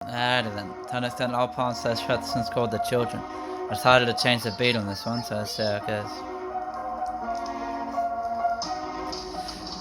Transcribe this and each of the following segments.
I didn't. To understand all palms slash Hutchison's called the children. I decided to change the beat on this one, so let's see how it goes.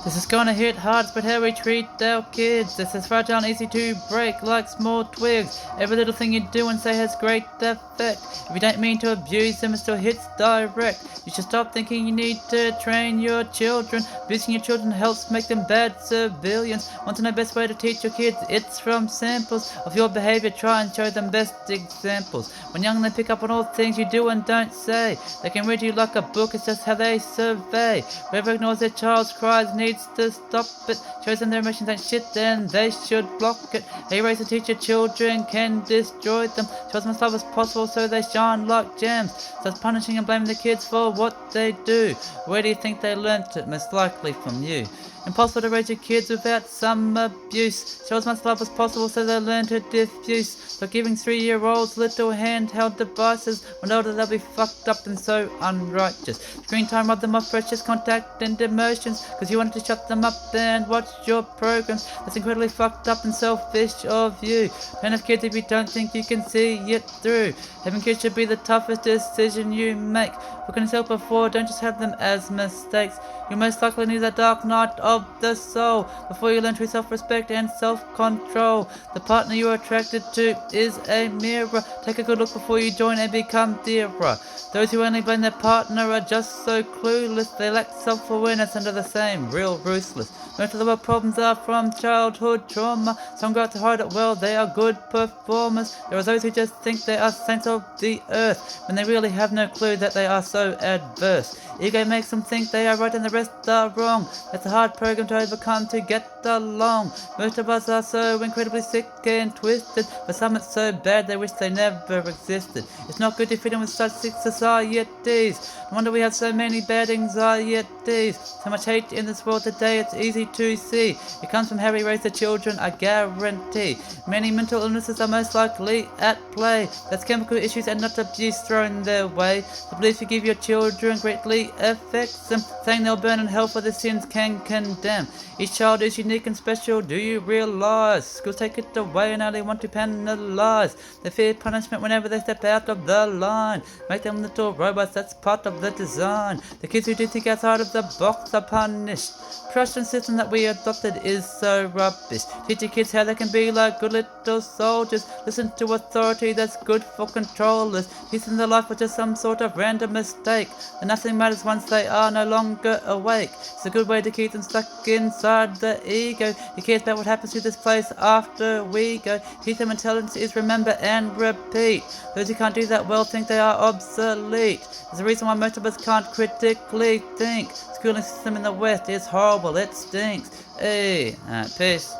This is gonna hit hard, but how we treat our kids. This is fragile and easy to break like small twigs. Every little thing you do and say has great effect. If you don't mean to abuse them, it still hits direct. You should stop thinking you need to train your children. Abusing your children helps make them bad civilians. Want to know best way to teach your kids? It's from samples of your behavior. Try and show them best examples. When young, they pick up on all things you do and don't say. They can read you like a book, it's just how they survey. Whoever ignores their child's cries needs to stop it. Shows them their emotions ain't shit, then they should block it. How you raise and teach your children can destroy them. Shows them as love as possible so they shine like gems. Starts punishing and blaming the kids for what they do. Where do you think they learnt it? Most likely from you. Impossible to raise your kids without some abuse. Show as much love as possible so they learn to diffuse. Stop giving 3-year-olds little handheld devices. When older they'll be fucked up and so unrighteous. Screen time rob them of precious contact and emotions. Cause you wanted to shut them up and watch your programs. That's incredibly fucked up and selfish of you. Don't have kids if you don't think you can see it through. Having kids should be the toughest decision you make. Look on yourself before, don't just have them as mistakes. You most likely need the dark night of the soul before you learn true self-respect and self-control. The partner you are attracted to is a mirror. Take a good look before you join and become dearer. Those who only blame their partner are just so clueless. They lack self-awareness and are the same, real ruthless. Most of the world problems are from childhood trauma. Some go out to hide it well, they are good performers. There are those who just think they are saints of the earth when they really have no clue that they are so adverse. Ego makes them think they are right and the rest are wrong. That's a hard program to overcome to get along. Most of us are so incredibly sick and twisted. For some it's so bad they wish they never existed. It's not good to fit in with such sick societies. No wonder we have so many bad anxieties. So much hate in this world today, it's easy to see. It comes from how we raise the children, I guarantee. Many mental illnesses are most likely at play. That's chemical issues and not abuse thrown their way. The belief you give your children greatly affects them. Saying they'll burn in hell for the sins can condemn. Each child is unique and special, do you realize? Schools take it away and now they want to penalize. They fear punishment whenever they step out of the line. Make them little robots, that's part of the design. The kids who do think outside of the box are punished. Trust and system that we adopted is so rubbish. Teach your kids how they can be like good little soldiers. Listen to authority that's good for controllers. Teach them their life was just some sort of random mistake. And nothing matters once they are no longer awake. It's a good way to keep them stuck inside the ego. Who cares about what happens to this place after we go? Teach them intelligence is remember and repeat. Those who can't do that well think they are obsolete. There's a reason why most of us can't critically think. Schooling system in the West is horrible, it stinks. Hey, peace.